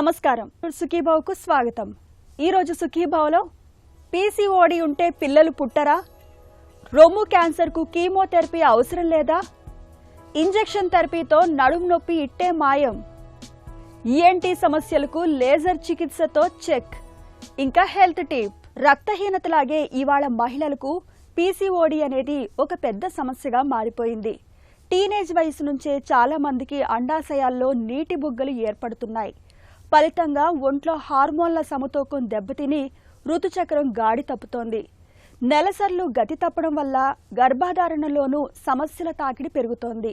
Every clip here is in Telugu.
నమస్కారం. సుఖీభావ్కు స్వాగతం. ఈరోజు సుఖీభావ్లో పీసీఓడి ఉంటే పిల్లలు పుట్టరా, రొమ్ము క్యాన్సర్కు కీమోథెరపీ అవసరం లేదా, ఇంజెక్షన్ థెరపీతో నడుము నొప్పి ఇట్టే మాయం, ఈఎన్టీ సమస్యలకు లేజర్ చికిత్సతో చెక్, ఇంకా హెల్త్ టిప్. రక్తహీనతలాగే ఇవాళ మహిళలకు పీసీఓడి అనేది ఒక పెద్ద సమస్యగా మారిపోయింది. టీనేజ్ వయసు నుంచే చాలా మందికి అండాశయాల్లో నీటి బుగ్గలు ఏర్పడుతున్నాయి. ఫలితంగా ఒంట్లో హార్మోన్ల సమతూకం దెబ్బతిని ఋతుచక్రం గాడి తప్పుతోంది. నెలసర్లు గతి తప్పడం వల్ల గర్భధారణలోనూ సమస్యల తాకిడి పెరుగుతోంది.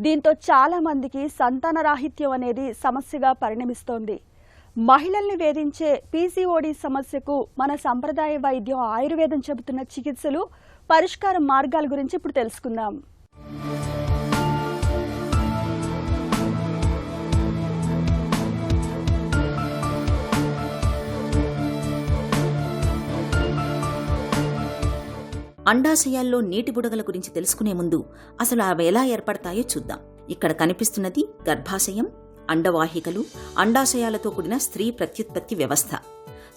దీంతో చాలా మందికి సంతానరాహిత్యం అనేది సమస్యగా పరిణమిస్తోంది. మహిళల్ని వేధించే పీసీఓడి సమస్యకు మన సంప్రదాయ వైద్యం ఆయుర్వేదం చెబుతున్న చికిత్సలు, పరిష్కార మార్గాల గురించి ఇప్పుడు తెలుసుకుందాం. అండాశయాల్లో నీటి బుడగల గురించి తెలుసుకునే ముందు అసలు అవి ఎలా ఏర్పడతాయో చూద్దాం. ఇక్కడ కనిపిస్తున్నది గర్భాశయం, అండవాహికలు, అండాశయాలతో కూడిన స్త్రీ ప్రత్యుత్పత్తి వ్యవస్థ.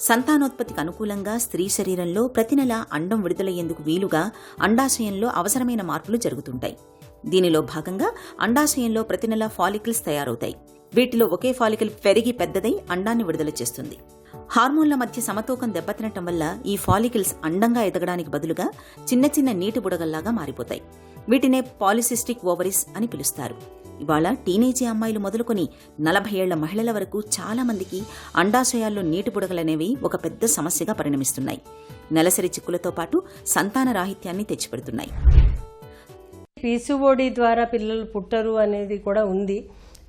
సంతానోత్పత్తికి అనుకూలంగా స్త్రీ శరీరంలో ప్రతి నెల అండం విడుదలయ్యేందుకు వీలుగా అండాశయంలో అవసరమైన మార్పులు జరుగుతుంటాయి. దీనిలో భాగంగా అండాశయంలో ప్రతి నెల ఫాలికల్స్ తయారవుతాయి. వీటిలో ఒకే ఫాలికల్ పెరిగి పెద్దదై అండాన్ని విడుదల చేస్తుంది. హార్మోన్ల మధ్య సమతూకం దెబ్బతినటం వల్ల ఈ ఫాలికల్స్ అండంగా ఎదగడానికి బదులుగా చిన్న చిన్న నీటి బుడగల్లాగా మారిపోతాయి. వీటినే పాలిసిస్టిక్ ఓవరీస్ అని పిలుస్తారు. ఇవాళ టీనేజీ అమ్మాయిలు మొదలుకొని 40 ఏళ్ల మహిళల వరకు చాలా మందికి అండాశయాల్లో నీటి బుడగలనేవి ఒక పెద్ద సమస్యగా పరిణమిస్తున్నాయి. నెలసరి చిక్కులతో పాటు సంతాన రాహిత్యాన్ని తెచ్చిపెడుతున్నాయి. పీసీఓడి ద్వారా పిల్లలు పుట్టరు అనేది కూడా ఉంది.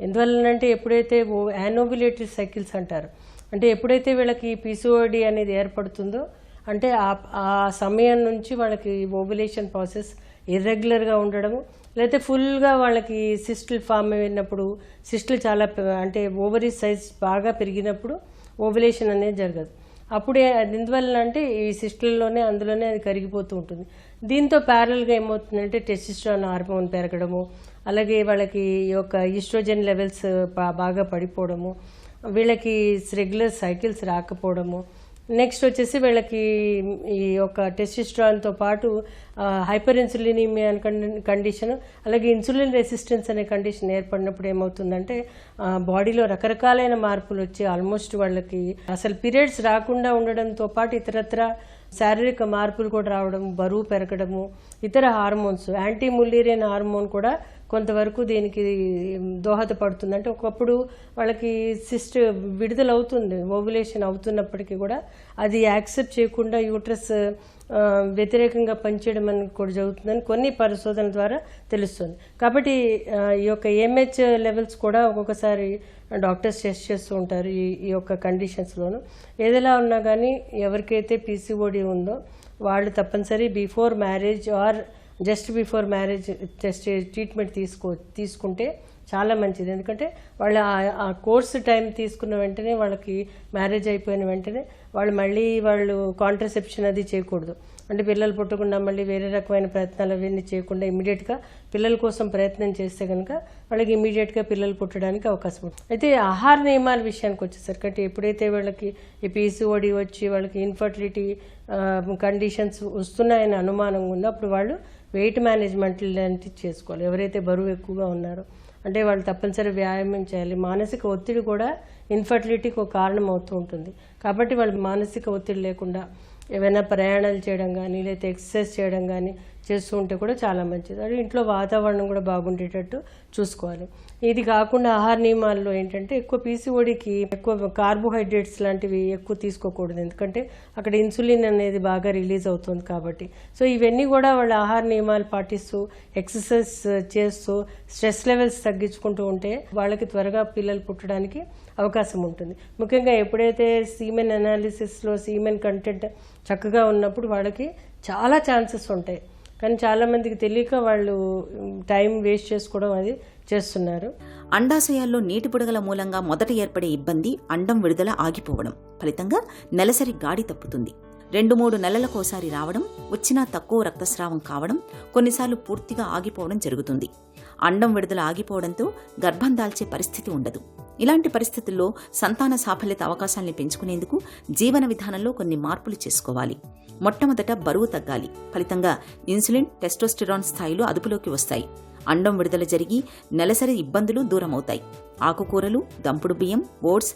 ఎందువల్లనంటే ఎప్పుడైతే యానోబులేటరీ సైకిల్స్ అంటారు, అంటే ఎప్పుడైతే వీళ్ళకి పీసీఓడి అనేది ఏర్పడుతుందో అంటే ఆ సమయం నుంచి వాళ్ళకి ఓవ్యులేషన్ ప్రాసెస్ ఇర్రెగ్యులర్గా ఉండడము, లేకపోతే ఫుల్గా వాళ్ళకి సిస్టులు ఫామ్ అయినప్పుడు, సిస్టులు చాలా అంటే ఓవరీ సైజ్ బాగా పెరిగినప్పుడు ఓవ్యులేషన్ అనేది జరగదు. అప్పుడే అది ఎందువల్ల అంటే ఈ సిస్టులలోనే అందులోనే అది కరిగిపోతూ ఉంటుంది. దీంతో ప్యారల్గా ఏమవుతుందంటే టెస్టోస్టెరాన్ హార్మోన్ పెరగడము, అలాగే వాళ్ళకి ఈ యొక్క ఈస్ట్రోజన్ లెవెల్స్ బాగా పడిపోవడము, వీళ్ళకి రెగ్యులర్ సైకిల్స్ రాకపోవడము, నెక్స్ట్ వచ్చేసి వీళ్ళకి ఈ యొక్క టెస్టోస్టెరాన్తో పాటు హైపర్ ఇన్సులినిమియా అనే కండిషన్, అలాగే ఇన్సులిన్ రెసిస్టెన్స్ అనే కండిషన్ ఏర్పడినప్పుడు ఏమవుతుందంటే బాడీలో రకరకాలైన మార్పులు వచ్చి ఆల్మోస్ట్ వాళ్ళకి అసలు పీరియడ్స్ రాకుండా ఉండడంతో పాటు ఇతరత్ర శారీరక మార్పులు కూడా రావడం, బరువు పెరగడము, ఇతర హార్మోన్స్, యాంటీ ముల్లేరియన్ హార్మోన్ కూడా కొంతవరకు దీనికి దోహదపడుతుంది. అంటే ఒకప్పుడు వాళ్ళకి సిస్ట్ విడుదల అవుతుంది, ఓవ్యులేషన్ అవుతున్నప్పటికీ కూడా అది యాక్సెప్ట్ చేయకుండా యూట్రస్ వ్యతిరేకంగా పనిచేయడం అనేది కూడా జరుగుతుందని కొన్ని పరిశోధనల ద్వారా తెలుస్తుంది. కాబట్టి ఈ యొక్క ఏఎంహెచ్ లెవెల్స్ కూడా ఒక్కొక్కసారి డాక్టర్స్ టెస్ట్ చేస్తూ ఉంటారు. ఈ యొక్క కండిషన్స్లోనూ ఏదైనా ఉన్నా కానీ ఎవరికైతే పీసీఓడి ఉందో వాళ్ళు తప్పనిసరి before marriage or just before marriage treatment తీసుకుంటే చాలా మంచిది. ఎందుకంటే వాళ్ళు ఆ కోర్స్ టైం తీసుకున్న వెంటనే వాళ్ళకి మ్యారేజ్ అయిపోయిన వెంటనే వాళ్ళు కాంట్రసెప్షన్ అది చేయకూడదు. అంటే పిల్లలు పుట్టకుండా మళ్ళీ వేరే రకమైన ప్రయత్నాలు అవన్నీ చేయకుండా ఇమీడియట్గా పిల్లల కోసం ప్రయత్నం చేస్తే కనుక వాళ్ళకి ఇమీడియట్గా పిల్లలు పుట్టడానికి అవకాశం ఉంటుంది. అయితే ఆహార నియమాల విషయానికి వచ్చేసరికి అంటే ఎప్పుడైతే వాళ్ళకి ఈ పీసీఓడి వచ్చి వాళ్ళకి ఇన్ఫర్టిలిటీ కండిషన్స్ వస్తున్నాయని అనుమానం ఉందో అప్పుడు వాళ్ళు వెయిట్ మేనేజ్మెంట్ లాంటివి చేసుకోవాలి. ఎవరైతే బరువు ఎక్కువగా ఉన్నారో అంటే వాళ్ళు తప్పనిసరి వ్యాయామం చేయాలి. మానసిక ఒత్తిడి కూడా ఇన్ఫర్టిలిటీకి ఒక కారణం అవుతూ ఉంటుంది. కాబట్టి వాళ్ళు మానసిక ఒత్తిడి లేకుండా ఏమైనా ప్రయాణాలు చేయడం కానీ లేకపోతే ఎక్సర్సైజ్ చేయడం కానీ చేస్తూ ఉంటే కూడా చాలా మంచిది. అది ఇంట్లో వాతావరణం కూడా బాగుండేటట్టు చూసుకోవాలి. ఇది కాకుండా ఆహార నియమాల్లో ఏంటంటే ఎక్కువ పీసీఓడికి ఎక్కువ కార్బోహైడ్రేట్స్ లాంటివి ఎక్కువ తీసుకోకూడదు. ఎందుకంటే అక్కడ ఇన్సులిన్ అనేది బాగా రిలీజ్ అవుతుంది కాబట్టి. సో ఇవన్నీ కూడా వాళ్ళ ఆహార నియమాలు పాటిస్తూ ఎక్సర్సైజ్ చేస్తూ స్ట్రెస్ లెవెల్స్ తగ్గించుకుంటూ ఉంటే వాళ్ళకి త్వరగా పిల్లలు పుట్టడానికి అవకాశం ఉంటుంది. ముఖ్యంగా ఎప్పుడైతే సీమెన్ అనాలిసిస్లో సీమెన్ కంటెంట్ చక్కగా ఉన్నప్పుడు వాళ్ళకి చాలా ఛాన్సెస్ ఉంటాయి. కానీ చాలా మందికి తెలియక వాళ్ళు టైం వేస్ట్ చేసుకోవడం అది చేస్తున్నారు. అండాశయాల్లో నీటి బుడగల మూలంగా మొదట ఏర్పడే ఇబ్బంది అండం విడుదల ఆగిపోవడం. ఫలితంగా నెలసరి గాడి తప్పుతుంది. 2-3 నెలలకోసారి రావడం, వచ్చినా తక్కువ రక్తస్రావం కావడం, కొన్నిసార్లు పూర్తిగా ఆగిపోవడం జరుగుతుంది. అండం విడుదల ఆగిపోవడంతో గర్భం దాల్చే పరిస్థితి ఉండదు. ఇలాంటి పరిస్థితుల్లో సంతాన సాఫల్యత అవకాశాల్ని పెంచుకునేందుకు జీవన విధానంలో కొన్ని మార్పులు చేసుకోవాలి. మొట్టమొదట బరువు తగ్గాలి. ఫలితంగా ఇన్సులిన్, టెస్టోస్టెరాన్ స్థాయిలు అదుపులోకి వస్తాయి. అండం విడుదల జరిగి నెలసరి ఇబ్బందులు దూరమవుతాయి. ఆకుకూరలు, దంపుడు బియ్యం, ఓట్స్,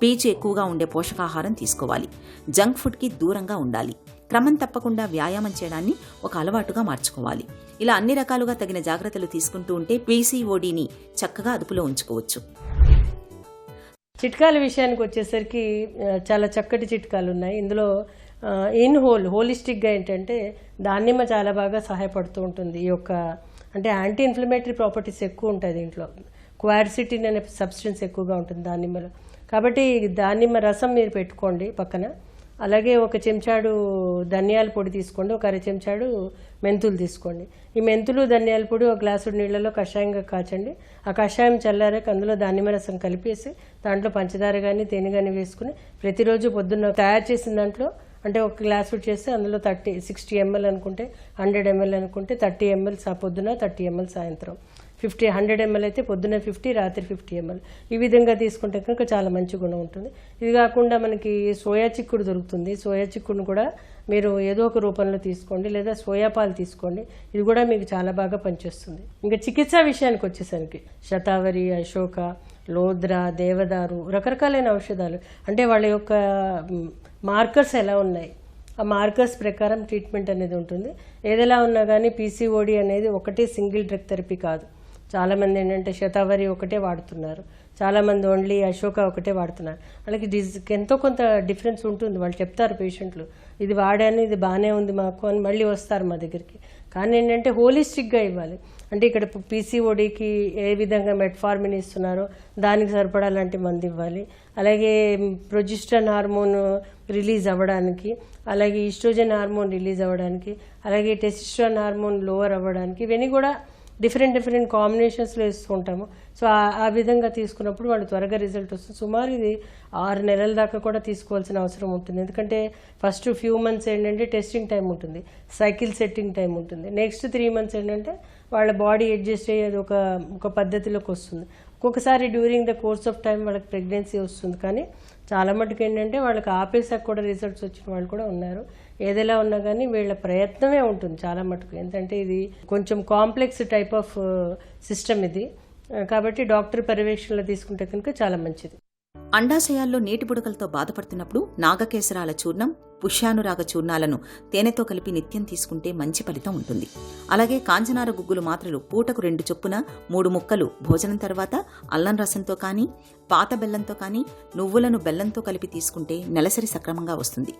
పీచు ఎక్కువగా ఉండే పోషకాహారం తీసుకోవాలి. జంక్ ఫుడ్కి దూరంగా ఉండాలి. క్రమం తప్పకుండా వ్యాయామం చేయడాన్ని ఒక అలవాటుగా మార్చుకోవాలి. ఇలా అన్ని రకాలుగా తగిన జాగ్రత్తలు తీసుకుంటూ ఉంటే పీసీఓడీని చక్కగా అదుపులో ఉంచుకోవచ్చు. చిట్కాల విషయానికి వచ్చేసరికి చాలా చక్కటి చిట్కాలు ఉన్నాయి. ఇందులో హోలిస్టిక్గా ఏంటంటే దానిమ్మ చాలా బాగా సహాయపడుతూ ఉంటుంది. ఈ యొక్క అంటే యాంటీ ఇన్ఫ్లమేటరీ ప్రాపర్టీస్ ఎక్కువ ఉంటాయి దీంట్లో. క్వార్సిటిన్ అనే సబ్స్టెన్స్ ఎక్కువగా ఉంటుంది దానిమ్మలో. కాబట్టి దానిమ్మ రసం మీరు పెట్టుకోండి పక్కన. అలాగే ఒక చెంచాడు ధనియాల పొడి తీసుకోండి, ఒక 1/2 చెంచాడు మెంతులు తీసుకోండి. ఈ మెంతులు ధనియాల పొడి ఒక గ్లాసు నీళ్ళలో కషాయంగా కాచండి. ఆ కషాయం చల్లారాక అందులో దానిమ్మ రసం కలిపేసి దాంట్లో పంచదార కానీ తేనె కానీ వేసుకుని ప్రతిరోజు పొద్దున్న తయారు చేసిన దాంట్లో అంటే ఒక గ్లాసు చేస్తే అందులో 60 ml అనుకుంటే 100 ml అనుకుంటే 30 ml పొద్దున 30 ml సాయంత్రం, 100 ml అయితే పొద్దున 50 రాత్రి 50 ml. ఈ విధంగా తీసుకుంటే కనుక చాలా మంచి గుణం ఉంటుంది. ఇది కాకుండా మనకి సోయా చిక్కుడు దొరుకుతుంది. సోయా చిక్కుడును కూడా మీరు ఏదో ఒక రూపంలో తీసుకోండి, లేదా సోయా పాలు తీసుకోండి. ఇది కూడా మీకు చాలా బాగా పనిచేస్తుంది. ఇంకా చికిత్సా విషయానికి వచ్చేసరికి శతావరి, అశోక, లోద్ర, దేవదారు రకరకాలైన ఔషధాలు అంటే వాళ్ళ యొక్క మార్కర్స్ ఎలా ఉన్నాయి, ఆ మార్కర్స్ ప్రకారం ట్రీట్మెంట్ అనేది ఉంటుంది. ఏదైనా ఉన్నా కానీ పీసీఓడి అనేది ఒకటే సింగిల్ డ్రగ్ థెరపీ కాదు. చాలామంది ఏంటంటే శతావరి ఒకటే వాడుతున్నారు, చాలామంది ఓన్లీ అశోక ఒకటే వాడుతున్నారు. వాళ్ళకి ఎంతో కొంత డిఫరెన్స్ ఉంటుంది. వాళ్ళు చెప్తారు పేషెంట్లు, ఇది వాడాను, ఇది బాగానే ఉంది మాకు అని మళ్ళీ వస్తారు మా దగ్గరికి. కానీ ఏంటంటే హోలిస్టిక్గా ఇవ్వాలి. అంటే ఇక్కడ పీసీఓడికి ఏ విధంగా మెట్ఫార్మిన్ ఇస్తున్నారో దానికి సరిపడా లాంటి మందు ఇవ్వాలి. అలాగే ప్రొజెస్ట్రాన్ హార్మోన్ రిలీజ్ అవ్వడానికి, అలాగే ఈస్ట్రోజన్ హార్మోన్ రిలీజ్ అవ్వడానికి, అలాగే టెస్టోస్టెరాన్ హార్మోన్ లోవర్ అవ్వడానికి ఇవన్నీ కూడా డిఫరెంట్ కాంబినేషన్స్లో ఇస్తుంటాము. సో ఆ విధంగా తీసుకున్నప్పుడు వాళ్ళు త్వరగా రిజల్ట్ వస్తుంది. సుమారు ఇది 6 నెలల దాకా కూడా తీసుకోవాల్సిన అవసరం ఉంటుంది. ఎందుకంటే ఫస్ట్ ఫ్యూ మంత్స్ ఏంటంటే టెస్టింగ్ టైం ఉంటుంది, సైకిల్ సెట్టింగ్ టైం ఉంటుంది. నెక్స్ట్ 3 months ఏంటంటే వాళ్ళ బాడీ అడ్జస్ట్ అయ్యేది ఒక పద్ధతిలోకి వస్తుంది. ఒక్కొక్కసారి during the course of time వాళ్ళకి ప్రెగ్నెన్సీ వస్తుంది. కానీ చాలా మటుకు ఏంటంటే వాళ్ళకి ఆపేసాక కూడా రిజల్ట్స్ వచ్చిన వాళ్ళు కూడా ఉన్నారు. ఏదైనా ఉన్నా కానీ వీళ్ళ ప్రయత్నమే ఉంటుంది చాలా మటుకు. ఎందుకంటే ఇది కొంచెం కాంప్లెక్స్ టైప్ ఆఫ్ సిస్టమ్ ఇది. కాబట్టి డాక్టర్ పర్యవేక్షణలో తీసుకుంటే కనుక చాలా మంచిది. అండాశయాల్లో నీటి బుడగలతో బాధపడుతున్నప్పుడు నాగకేసరాల చూర్ణం, పుష్యానురాగ చూర్ణాలను తేనెతో కలిపి నిత్యం తీసుకుంటే మంచి ఫలితం ఉంటుంది. అలాగే కాంచనార గుగ్గులు మాత్రలు పూటకు 2 చొప్పున 3 ముక్కలు భోజనం తర్వాత అల్లం రసంతో కానీ, పాత బెల్లంతో కానీ, నువ్వులను బెల్లంతో కలిపి తీసుకుంటే నెలసరి సక్రమంగా వస్తుంది.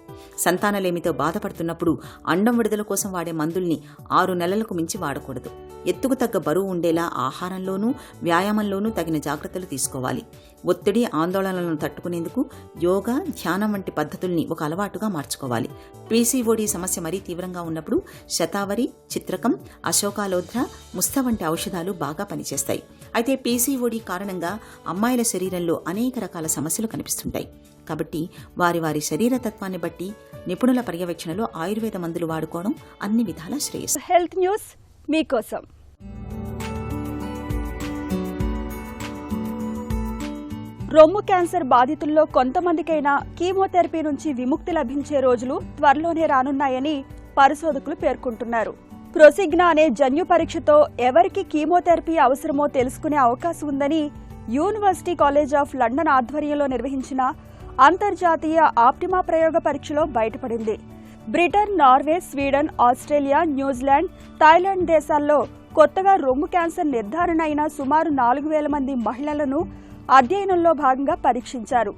సంతానలేమితో బాధపడుతున్నప్పుడు అండం విడుదల కోసం వాడే మందుల్ని 6 నెలలకు మించి వాడకూడదు. ఎత్తుకు తగ్గ బరువు ఉండేలా ఆహారంలోనూ వ్యాయామంలోనూ తగిన జాగ్రత్తలు తీసుకోవాలి. ఒత్తిడి, ఆందోళనలను తట్టుకునేందుకు యోగా, ధ్యానం వంటి పద్ధతుల్ని ఒక అలవాటుగా మార్చుకోవాలి. పీసీఓడి సమస్య మరీ తీవ్రంగా ఉన్నప్పుడు శతావరి, చిత్రకం, అశోకాలోధ్ర, ముస్త వంటి ఔషధాలు బాగా పనిచేస్తాయి. అయితే పీసీఓడి కారణంగా అమ్మాయిల శరీరంలో అనేక రకాల సమస్యలు కనిపిస్తుంటాయి. కాబట్టి వారి శరీర తత్వాన్ని బట్టి నిపుణుల పర్యవేక్షణలో ఆయుర్వేద మందులు వాడుకోవడం అన్ని విధాల శ్రేయస్సు. హెల్త్ న్యూస్ మీకోసం. రొమ్ము క్యాన్సర్ బాధితుల్లో కొంతమందికైనా కీమోథెరపీ నుంచి విముక్తి లభించే రోజులు త్వరలోనే రానున్నాయని పరిశోధకులు పేర్కొంటున్నారు. ప్రొసిగ్నా అనే జన్యు పరీక్షతో ఎవరికి కీమోథెరపీ అవసరమో తెలుసుకునే అవకాశం ఉందని యూనివర్సిటీ కాలేజ్ ఆఫ్ లండన్ ఆధ్వర్యంలో నిర్వహించిన అంతర్జాతీయ ఆప్టిమా ప్రయోగ పరీక్షలో బయటపడింది. Britain, Norway, Sweden, Australia, New Zealand, Thailand దేశాల్లో కొత్తగా రొమ్ము క్యాన్సర్ నిర్ధారణ అయిన సుమారు 4,000 మంది మహిళలను అధ్యయనంలో భాగంగా పరీక్షించారు.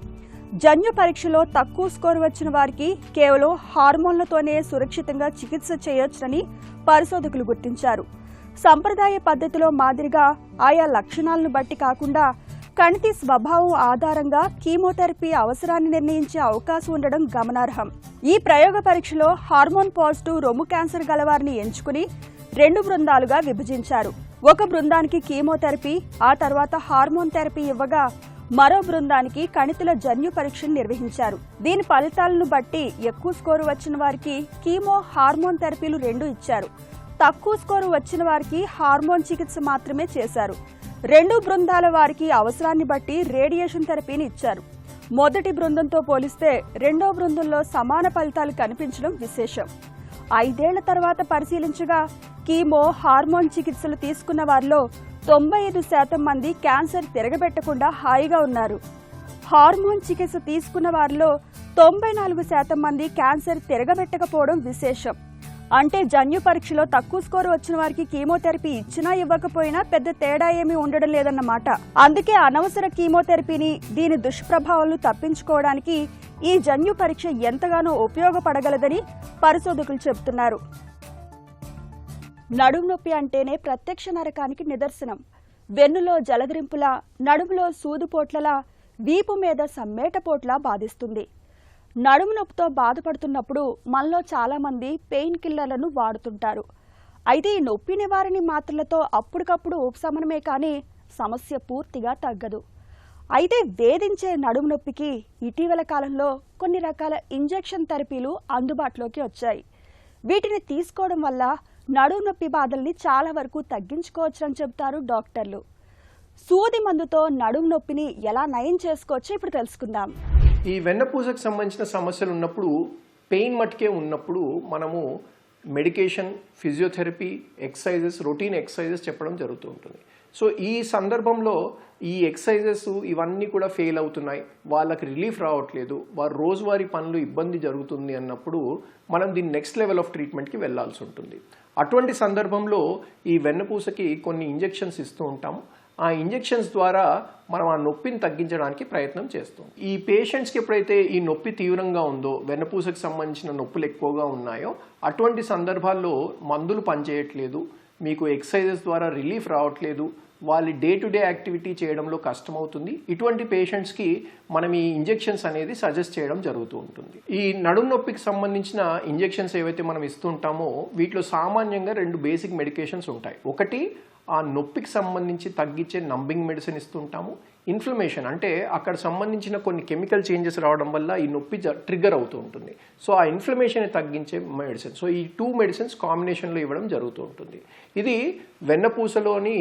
జన్యు పరీక్షలో తక్కువ స్కోర్ వచ్చిన వారికి కేవలం హార్మోన్లతోనే సురక్షితంగా చికిత్స చేయొచ్చని పరిశోధకులు గుర్తించారు. సంప్రదాయ పద్ధతిలో మాదిరిగా ఆయా లక్షణాలను బట్టి కాకుండా కణితి స్వభావం ఆధారంగా కీమోథెరపీ అవసరాన్ని నిర్ణయించే అవకాశం ఉండడం గమనార్హం. ఈ ప్రయోగ పరీక్షలో హార్మోన్ పాజిటివ్ రొమ్ము క్యాన్సర్ గలవారిని ఎంచుకుని 2 బృందాలుగా విభజించారు. ఒక బృందానికి కీమోథెరపీ, ఆ తర్వాత హార్మోన్ థెరపీ ఇవ్వగా మరో బృందానికి కణితుల జన్యు పరీక్షను నిర్వహించారు. దీని ఫలితాలను బట్టి ఎక్కువ స్కోరు వచ్చిన వారికి కీమో, హార్మోన్ థెరపీలు 2 ఇచ్చారు. తక్కువ స్కోరు వచ్చిన వారికి హార్మోన్ చికిత్స మాత్రమే చేశారు. రెండు బృందాల వారికి అవసరాన్ని బట్టి రేడియేషన్ థెరపీని ఇచ్చారు. మొదటి బృందంతో పోలిస్తే రెండో బృందంలో సమాన ఫలితాలు కనిపించడం విశేషం. 5 ఏళ్ల తర్వాత పరిశీలించగా కీమో, హార్మోన్ చికిత్సలు తీసుకున్న వారిలో 95% మంది క్యాన్సర్ తిరగబెట్టకుండా హాయిగా ఉన్నారు. హార్మోన్ చికిత్స తీసుకున్న వారిలో 94% మంది క్యాన్సర్ తిరగబెట్టకపోవడం విశేషం. అంటే జన్యు పరీక్షలో తక్కువ స్కోరు వచ్చిన వారికి కీమోథెరపీ ఇచ్చినా ఇవ్వకపోయినా పెద్ద తేడా ఏమీ ఉండడం లేదన్నమాట. అందుకే అనవసర కీమోథెరపీని, దీని దుష్ప్రభావాలను తప్పించుకోవడానికి ఈ జన్యు పరీక్ష ఎంతగానో ఉపయోగపడగలదని పరిశోధకులు చెబుతున్నారు. నడుము నొప్పి అంటేనే ప్రత్యక్ష నరకానికి నిదర్శనం. వెన్నులో జలదరింపులా, నడుములో సూదుపోట్లలా, వీపు మీద సమ్మేటపోట్లా బాధిస్తుంది. నడుము నొప్పితో బాధపడుతున్నప్పుడు మనలో చాలా మంది పెయిన్ కిల్లర్లను వాడుతుంటారు. అయితే ఈ నొప్పి నివారణ మాత్రలతో అప్పటికప్పుడు ఉపశమనమే కానీ సమస్య పూర్తిగా తగ్గదు. అయితే వేధించే నడుము నొప్పికి ఇటీవల కాలంలో కొన్ని రకాల ఇంజెక్షన్ థెరపీలు అందుబాటులోకి వచ్చాయి. వీటిని తీసుకోవడం వల్ల నడుము నొప్పి బాధల్ని చాలా వరకు తగ్గించుకోవచ్చని చెబుతారు డాక్టర్లు. సూది మందుతో నడుము నొప్పిని ఎలా నయం చేసుకోవచ్చో ఇప్పుడు తెలుసుకుందాం. ఈ వెన్నపూసకు సంబంధించిన సమస్యలు ఉన్నప్పుడు, పెయిన్ మట్టుకే ఉన్నప్పుడు మనము medication, physiotherapy, exercises, routine exercises చెప్పడం జరుగుతూ ఉంటుంది. సో ఈ సందర్భంలో ఈ ఎక్సర్సైజెస్ ఇవన్నీ కూడా ఫెయిల్ అవుతున్నాయి, వాళ్ళకి రిలీఫ్ రావట్లేదు, వారు రోజువారీ పనులు ఇబ్బంది జరుగుతుంది అన్నప్పుడు మనం దీన్ని నెక్స్ట్ లెవెల్ ఆఫ్ ట్రీట్మెంట్కి వెళ్లాల్సి ఉంటుంది. అటువంటి సందర్భంలో ఈ వెన్నపూసకి కొన్ని ఇంజెక్షన్స్ ఇస్తూ ఉంటాము. ఆ ఇంజెక్షన్స్ ద్వారా మనం ఆ నొప్పిని తగ్గించడానికి ప్రయత్నం చేస్తాం. ఈ పేషెంట్స్కి ఎప్పుడైతే ఈ నొప్పి తీవ్రంగా ఉందో, వెన్నపూసకు సంబంధించిన నొప్పులు ఎక్కువగా ఉన్నాయో, అటువంటి సందర్భాల్లో మందులు పనిచేయట్లేదు, మీకు ఎక్సర్సైజెస్ ద్వారా రిలీఫ్ రావట్లేదు, వాళ్ళ డే టు డే యాక్టివిటీ చేయడంలో కష్టమవుతుంది, ఇటువంటి పేషెంట్స్కి మనం ఈ ఇంజెక్షన్స్ అనేది సజెస్ట్ చేయడం జరుగుతూ ఉంటుంది. ఈ నడుము నొప్పికి సంబంధించిన ఇంజెక్షన్స్ ఏవైతే మనం ఇస్తుంటామో వీటిలో సామాన్యంగా 2 బేసిక్ మెడికేషన్స్ ఉంటాయి. ఒకటి ఆ నొప్పికి సంబంధించి తగ్గించే నంబింగ్ మెడిసిన్ ఇస్తుంటాము. ఇన్ఫ్లమేషన్ అంటే అక్కడ సంబంధించిన కొన్ని కెమికల్ చేంజెస్ రావడం వల్ల ఈ నొప్పి ట్రిగ్గర్ అవుతూ ఉంటుంది. సో ఆ ఇన్ఫ్లమేషన్ తగ్గించే మెడిసిన్. సో ఈ 2 మెడిసిన్స్ కాంబినేషన్లో ఇవ్వడం జరుగుతూ ఉంటుంది. ఇది వెన్నపూసలోని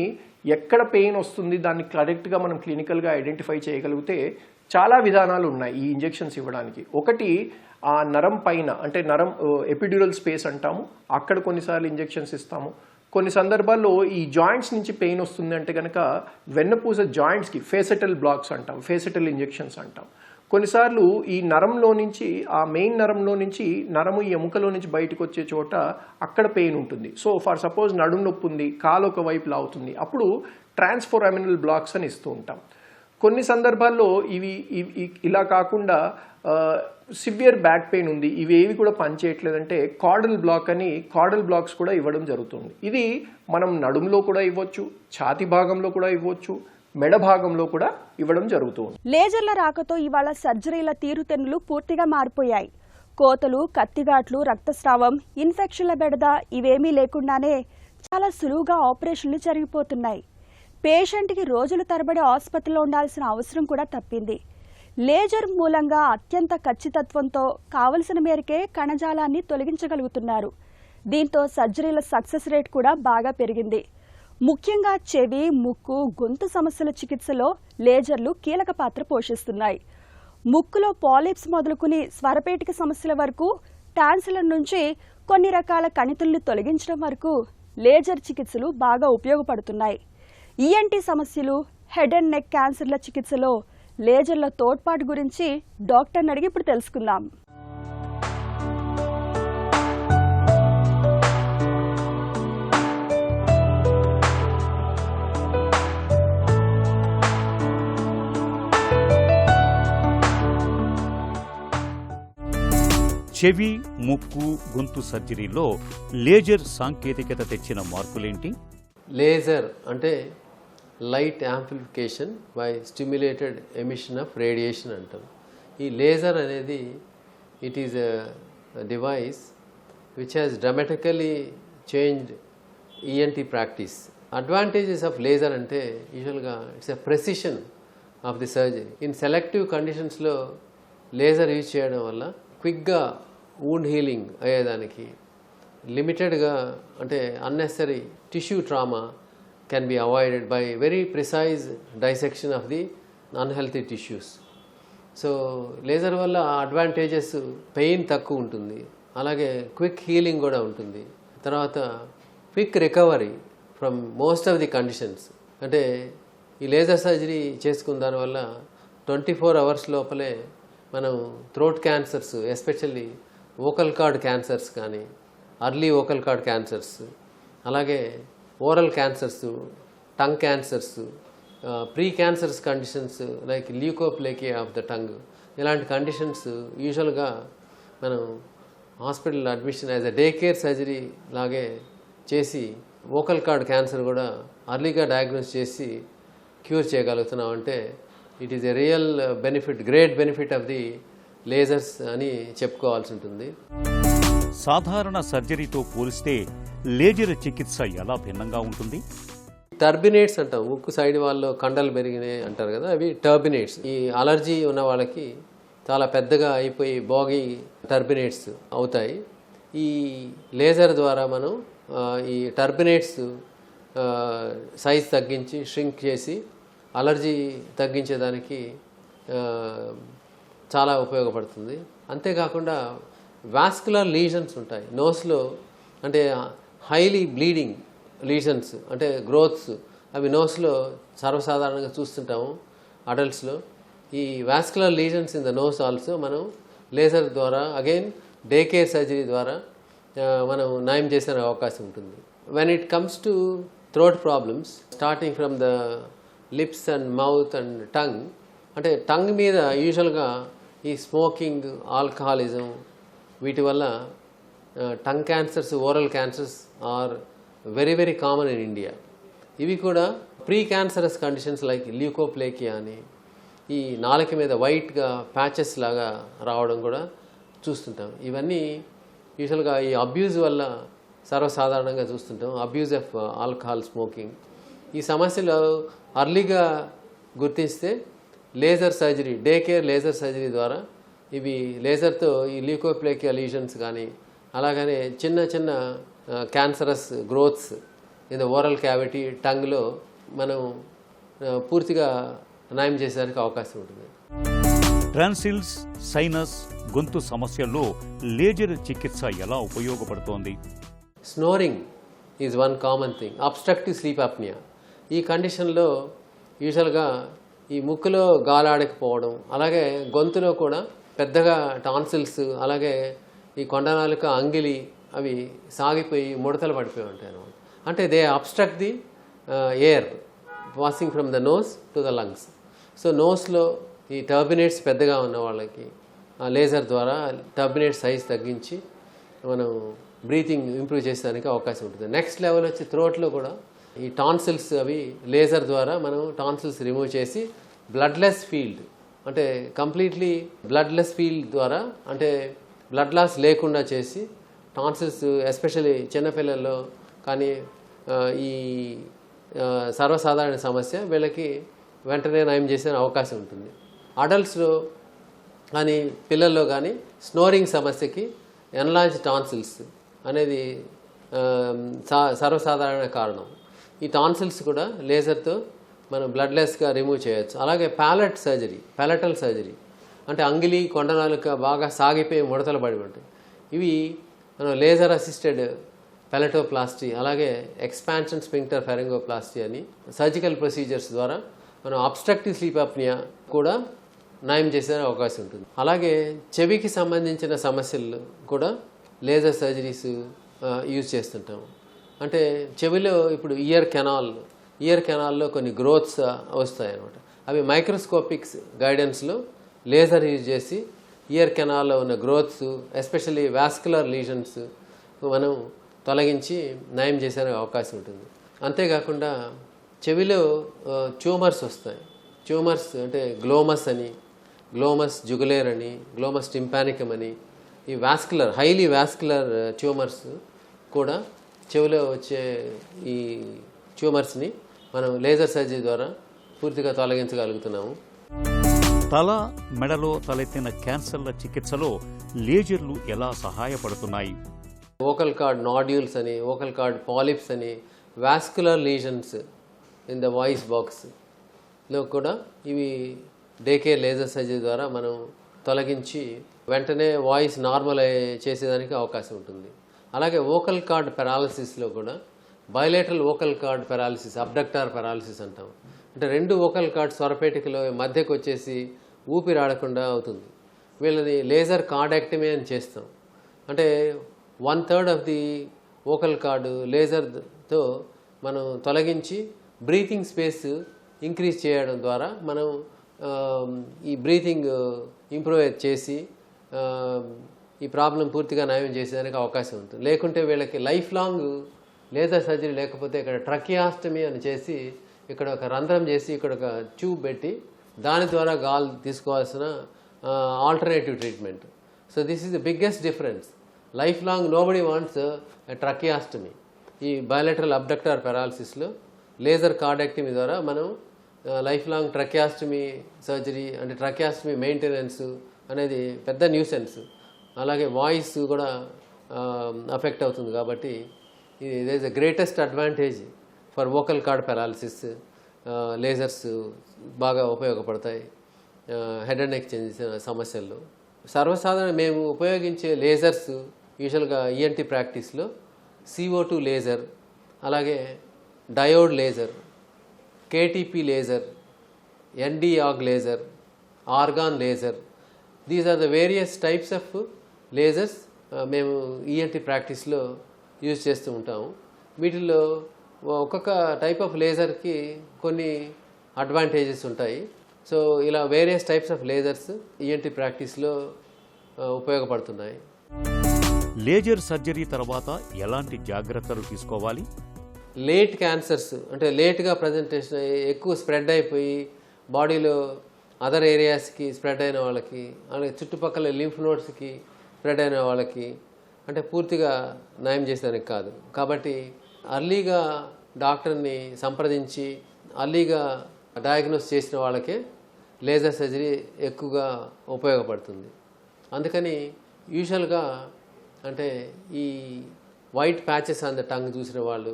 ఎక్కడ పెయిన్ వస్తుంది దాన్ని కరెక్ట్గా మనం క్లినికల్గా ఐడెంటిఫై చేయగలిగితే చాలా విధానాలు ఉన్నాయి ఈ ఇంజెక్షన్స్ ఇవ్వడానికి. ఒకటి ఆ నరం పైన, అంటే నరం ఎపిడ్యూరల్ స్పేస్ అంటాము, అక్కడ కొన్నిసార్లు ఇంజెక్షన్స్ ఇస్తాము. కొన్ని సందర్భాల్లో ఈ జాయింట్స్ నుంచి పెయిన్ వస్తుంది అంటే కనుక వెన్నపూస జాయింట్స్కి ఫేసెటల్ బ్లాక్స్ అంటాం, ఫేసెటల్ ఇంజెక్షన్స్ అంటాం. కొన్నిసార్లు ఈ నరంలో నుంచి, ఆ మెయిన్ నరంలో నుంచి నరము ఈ ఎముకలో నుంచి బయటకు వచ్చే చోట అక్కడ పెయిన్ ఉంటుంది. సో ఫర్ సపోజ్ నడుము నొప్పి ఉంది, కాలు ఒక వైపు లాగుతుంది, అప్పుడు ట్రాన్స్ఫోరామినల్ బ్లాక్స్ అని ఇస్తూ ఉంటాం. కొన్ని సందర్భాల్లో ఇవి ఇలా కాకుండా సివియర్ బ్యాక్ పెయిన్ ఉంది, ఇవేవి కూడా పనిచేయట్లేదంటే కాడల్ బ్లాక్ అని కాడల్ బ్లాక్స్ కూడా ఇవ్వడం జరుగుతుంది. ఇది మనం నడుములో కూడా ఇవ్వచ్చు, ఛాతీ భాగంలో కూడా ఇవ్వచ్చు, మెడ భాగంలో కూడా ఇవ్వడం జరుగుతుంది. లేజర్ల రాకతో ఇవాళ సర్జరీల తీరుతెన్నులు పూర్తిగా మారిపోయాయి. కోతలు, కత్తిగాట్లు, రక్తస్రావం, ఇన్ఫెక్షన్ల బెడద ఇవేమీ లేకుండానే చాలా సులువుగా ఆపరేషన్లు జరిగిపోతున్నాయి. పేషెంట్కి రోజుల తరబడి ఆసుపత్రిలో ఉండాల్సిన అవసరం కూడా తప్పింది. లేజర్ మూలంగా అత్యంత ఖచ్చితత్వంతో కావలసిన మేరకే కణజాలాన్ని తొలగించగలుగుతున్నారు. దీంతో సర్జరీల సక్సెస్ రేట్ కూడా బాగా పెరిగింది. ముఖ్యంగా చెవి, ముక్కు, గొంతు సమస్యల చికిత్సలో లేజర్లు కీలక పాత్ర పోషిస్తున్నాయి. ముక్కులో పాలిప్స్ మొదలుకుని స్వరపేటిక సమస్యల వరకు, టాన్సిలర్ నుంచి కొన్ని రకాల కణితుల్ని తొలగించడం వరకు లేజర్ చికిత్సలు బాగా ఉపయోగపడుతున్నాయి. ఈఎన్టీ సమస్యలు, హెడ్ అండ్ నెక్ క్యాన్సర్ల చికిత్సలో లేజర్ల తోడ్పాటు గురించి డాక్టర్ని అడిగి ఇప్పుడు తెలుసుకుందాం. చెవి, ముక్కు, గొంతు సర్జరీలో లేజర్ సాంకేతికత తెచ్చిన మార్పులేంటి? లేజర్ అంటే light amplification by stimulated emission of radiation అంటారు. ఈ లేజర్ అనేది it is a device which has dramatically changed ENT practice. Advantages of laser అంటే యూజువల్గా it's a precision of the surgery. In selective కండిషన్స్లో లేజర్ యూజ్ చేయడం వల్ల క్విక్గా వూండ్ హీలింగ్ అయ్యేదానికి, లిమిటెడ్గా అంటే unnecessary tissue trauma can be avoided by very precise dissection of the unhealthy tissues. So laser వల్ల అడ్వాంటేజెస్ పెయిన్ తక్కువ ఉంటుంది, అలాగే క్విక్ హీలింగ్ కూడా ఉంటుంది, తర్వాత quick recovery from most of the conditions. అంటే ఈ లేజర్ సర్జరీ చేసుకున్న దానివల్ల 24 hours లోపలే మనం throat cancers, especially vocal cord cancers కానీ, అర్లీ వోకల్ కార్డ్ క్యాన్సర్స్, అలాగే oral cancers, tongue cancers, pre cancers conditions like leukoplakia of the tongue, ఇలాంటి కండిషన్స్ యూజువల్గా మనం hospital admission as a day care surgery లాగే చేసి వోకల్ కార్డ్ క్యాన్సర్ కూడా అర్లీగా డయాగ్నోస్ చేసి క్యూర్ చేయగలుగుతున్నాం. అంటే it is a real benefit, great benefit of the lasers అని చెప్పుకోవాల్సి ఉంటుంది. సాధారణ సర్జరీతో పోలిస్తే లేజర్ చికిత్స ఎలా భిన్నంగా ఉంటుంది? టర్బినేట్స్ అంటాం, ముక్కు సైడ్ వాళ్ళు కండలు పెరిగినాయి అంటారు కదా, అవి టర్బినేట్స్. ఈ అలర్జీ ఉన్న వాళ్ళకి చాలా పెద్దగా అయిపోయి బాగి టర్బినేట్స్ అవుతాయి. ఈ లేజర్ ద్వారా మనం ఈ టర్బినేట్స్ సైజ్ తగ్గించి ష్రింక్ చేసి అలర్జీ తగ్గించేదానికి చాలా ఉపయోగపడుతుంది. అంతేకాకుండా వాస్కులర్ లీజన్స్ ఉంటాయి నోస్లో, అంటే హైలీ బ్లీడింగ్ లీజన్స్ అంటే గ్రోత్స్, అవి నోస్లో సర్వసాధారణంగా చూస్తుంటాము అడల్ట్స్లో. ఈ vascular lesions in the nose also మనం లేజర్ ద్వారా అగైన్ డే కేర్ సర్జరీ ద్వారా మనం నయం చేసే అవకాశం ఉంటుంది. When it comes to throat problems starting from the lips and mouth and tongue, అంటే టంగ్ మీద యూజువల్గా ఈ స్మోకింగ్, ఆల్కహాలిజం, వీటి వల్ల tongue cancers, oral cancers are very very common in India. ఇవి కూడా pre cancerous conditions like leukoplakia అని, ఈ నాలుక మీద వైట్గా ప్యాచెస్ లాగా రావడం కూడా చూస్తుంటాం. ఇవన్నీ యూజువల్గా ఈ అబ్యూజ్ వల్ల సర్వసాధారణంగా చూస్తుంటాం, అబ్యూజ్ ఆఫ్ ఆల్కహాల్, స్మోకింగ్. ఈ సమస్యలు అర్లీగా గుర్తిస్తే laser surgery, day care laser surgery ద్వారా ఇవి లేజర్తో ఈ ల్యూకోప్లేకియా లీజన్స్ కానీ, అలాగనే చిన్న చిన్న cancerous growths in the oral cavity, టంగ్లో మనం పూర్తిగా నయం చేసేదానికి అవకాశం ఉంటుంది. ట్రాన్సిల్స్, సైనస్, గొంతు సమస్యల్లో లేజర్ చికిత్స ఎలా ఉపయోగపడుతోంది? Snoring is one common thing, obstructive sleep apnea. ఈ కండిషన్లో యూజువల్గా ఈ ముక్కులో గాలాడకపోవడం, అలాగే గొంతులో కూడా పెద్దగా టాన్సిల్స్, అలాగే ఈ కొండనాలుక, అంగిలి అవి సాగిపోయి ముడతలు పడిపోయి ఉంటాయి అన్నమాట. అంటే they obstruct the air passing from the nose to the lungs. So నోస్లో ఈ టర్బినేట్స్ పెద్దగా ఉన్న వాళ్ళకి లేజర్ ద్వారా టర్బినేట్ సైజ్ తగ్గించి మనం బ్రీతింగ్ ఇంప్రూవ్ చేసేదానికి అవకాశం ఉంటుంది. నెక్స్ట్ లెవెల్ వచ్చి థ్రోట్లో కూడా ఈ టాన్సిల్స్ అవి లేజర్ ద్వారా మనం టాన్సిల్స్ రిమూవ్ చేసి బ్లడ్లెస్ ఫీల్డ్, అంటే కంప్లీట్లీ బ్లడ్లెస్ ఫీల్డ్ ద్వారా, అంటే బ్లడ్ లాస్ లేకుండా చేసి టాన్సిల్స్ ఎస్పెషల్లీ చిన్నపిల్లల్లో కానీ ఈ సర్వసాధారణ సమస్య వీళ్ళకి వెంటనే నయం చేసే అవకాశం ఉంటుంది. అడల్ట్స్లో కానీ పిల్లల్లో కానీ స్నోరింగ్ సమస్యకి ఎన్లార్జ్ టాన్సిల్స్ అనేది సర్వసాధారణ కారణం. ఈ టాన్సిల్స్ కూడా లేజర్తో మనం బ్లడ్లెస్గా రిమూవ్ చేయొచ్చు. అలాగే ప్యాలెట్ సర్జరీ, ప్యాలెటల్ సర్జరీ అంటే అంగిలి, కొండనాలుక బాగా సాగిపోయి ముడతలు పడి ఉంటాయి. ఇవి మనం లేజర్ అసిస్టెడ్ పెలటోప్లాస్టీ, అలాగే ఎక్స్పాన్షన్ స్పింక్టర్ ఫెరింగోప్లాస్టీ అని సర్జికల్ ప్రొసీజర్స్ ద్వారా మనం అబ్స్ట్రక్టివ్ స్లీప్ అప్నియా కూడా నయం చేసే అవకాశం ఉంటుంది. అలాగే చెవికి సంబంధించిన సమస్యలు కూడా లేజర్ సర్జరీస్ యూజ్ చేస్తుంటాం. అంటే చెవిలో ఇప్పుడు ఇయర్ కెనాల్లో కొన్ని గ్రోత్స్ వస్తాయి అన్నమాట. అవి మైక్రోస్కోపిక్స్ గైడెన్స్లో లేజర్ యూజ్ చేసి ఇయర్ కెనాల్లో ఉన్న గ్రోత్స్, ఎస్పెషల్లీ వాస్కులర్ లీజన్స్ మనం తొలగించి నయం చేసే అవకాశం ఉంటుంది. అంతేకాకుండా చెవిలో ట్యూమర్స్ వస్తాయి. ట్యూమర్స్ అంటే గ్లోమస్ అని, గ్లోమస్ జుగులేర్ అని, గ్లోమస్ టింపానికమ్ అని, ఈ వాస్కులర్, హైలీ వాస్కులర్ ట్యూమర్స్ కూడా చెవిలో వచ్చే ఈ ట్యూమర్స్ని మనం లేజర్ సర్జరీ ద్వారా పూర్తిగా తొలగించగలుగుతున్నాము. తల, మెడలో తలెత్తిన క్యాన్సర్ల చికిత్సలో లేజర్లు ఎలా సహాయపడుతున్నాయి? వోకల్ కార్డ్ నాడ్యూల్స్ అని, వోకల్ కార్డ్ పాలిప్స్ అని, vascular lesions in the voice బాక్స్లో కూడా ఇవి డేకే లేజర్ సర్జరీ ద్వారా మనం తొలగించి వెంటనే వాయిస్ నార్మల్ చేసేదానికి అవకాశం ఉంటుంది. అలాగే వోకల్ కార్డ్ పెరాలసిస్లో కూడా bilateral vocal cord paralysis, abductor paralysis అంటాం. అంటే రెండు వోకల్ కార్డ్ స్వరపేటికలో మధ్యకు వచ్చేసి ఊపిరాడకుండా అవుతుంది. వీళ్ళని లేజర్ కార్డాక్టమీ అని చేస్తాం. అంటే 1/3 ఆఫ్ ది వోకల్ కార్డు లేజర్తో మనం తొలగించి బ్రీతింగ్ స్పేస్ ఇంక్రీజ్ చేయడం ద్వారా మనం ఈ బ్రీతింగ్ ఇంప్రూవైజ్ చేసి ఈ ప్రాబ్లం పూర్తిగా నయం చేసేదానికి అవకాశం ఉంటుంది. లేకుంటే వీళ్ళకి లైఫ్ లాంగ్ లేజర్ సర్జరీ లేకపోతే ఇక్కడ ట్రకియాస్టమీ అని చేసి ఇక్కడ ఒక రంధ్రం చేసి ఇక్కడ ఒక ట్యూబ్ పెట్టి దాని ద్వారా గాలి తీసుకోవాల్సిన alternative treatment. So this is the biggest difference. Life long nobody wants tracheostomy. ఈ బయలేటరల్ అబ్డక్టార్ పెరాలసిస్లో లేజర్ కార్డాక్టమీ ద్వారా మనం లైఫ్ లాంగ్ ట్రకియాస్టమీ సర్జరీ అంటే ట్రకియాస్టమీ మెయింటెనెన్స్ అనేది పెద్ద న్యూసెన్స్. అలాగే వాయిస్ కూడా అఫెక్ట్ అవుతుంది. కాబట్టి ఇది is the greatest advantage for vocal cord paralysis. Lasers బాగా ఉపయోగపడతాయి హెడ్ అండ్ నెక్ చెందిన సమస్యల్లో. సర్వసాధారణ మేము ఉపయోగించే లేజర్స్ యూజువల్గా ఈఎన్టీ ప్రాక్టీస్లో CO2 లేజర్, అలాగే diode laser, KTP laser, ND-OG laser, argon laser. These are the various types of lasers మేము ఈఎన్టీ ప్రాక్టీస్లో యూజ్ చేస్తూ ఉంటాము. వీటిల్లో ఒక్కొక్క టైప్ ఆఫ్ లేజర్కి కొన్ని అడ్వాంటేజెస్ ఉంటాయి. సో ఇలా various types of lasers ENT ప్రాక్టీస్లో ఉపయోగపడుతున్నాయి. లేజర్ సర్జరీ తర్వాత ఎలాంటి జాగ్రత్తలు తీసుకోవాలి? లేట్ క్యాన్సర్స్ అంటే లేట్గా ప్రజెంటేషన్ ఎక్కువ స్ప్రెడ్ అయిపోయి బాడీలో అదర్ ఏరియాస్కి స్ప్రెడ్ అయిన వాళ్ళకి, అలాగే చుట్టుపక్కల లింఫ్ నోడ్స్కి స్ప్రెడ్ అయిన వాళ్ళకి అంటే పూర్తిగా నయం చేసేదానికి కాదు. కాబట్టి అర్లీగా డాక్టర్ని సంప్రదించి అర్లీగా డయాగ్నోస్ చేసిన వాళ్ళకే లేజర్ సర్జరీ ఎక్కువగా ఉపయోగపడుతుంది. అందుకని యూజువల్గా అంటే ఈ white patches on the tongue చూసిన వాళ్ళు,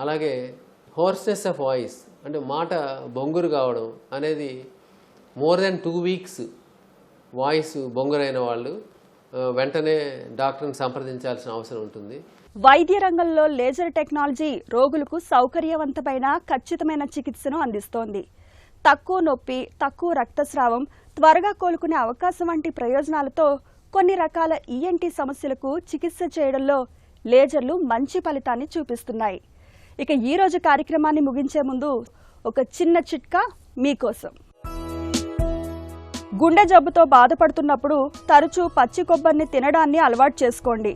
అలాగే హోర్స్నెస్ ఆఫ్ వాయిస్ అంటే మాట బొంగురు కావడం అనేది మోర్ దెన్ 2 వీక్స్ వాయిస్ బొంగురైన వాళ్ళు వెంటనే డాక్టర్ని సంప్రదించాల్సిన అవసరం ఉంటుంది. వైద్య రంగంలో లేజర్ టెక్నాలజీ రోగులకు సౌకర్యవంతమైన ఖచ్చితమైన చికిత్సను అందిస్తోంది. తక్కువ నొప్పి, తక్కువ రక్తస్రావం, త్వరగా కోలుకునే అవకాశం వంటి ప్రయోజనాలతో కొన్ని రకాల ఈఎన్టీ సమస్యలకు చికిత్స చేయడంలో లేజర్లు మంచి ఫలితాన్ని చూపిస్తున్నాయి. ఇక ఈ రోజు కార్యక్రమాన్ని ముగించే ముందు ఒక చిన్న చిట్కా మీకోసం. గుండె జబ్బుతో బాధపడుతున్నప్పుడు తరచూ పచ్చి కొబ్బరిని తినడాన్ని అలవాటు చేసుకోండి.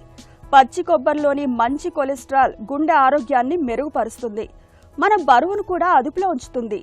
పచ్చి కొబ్బరిలోని మంచి కొలెస్ట్రాల్ గుండె ఆరోగ్యాన్ని మెరుగుపరుస్తుంది, మన బరువును కూడా అదుపులో ఉంచుతుంది.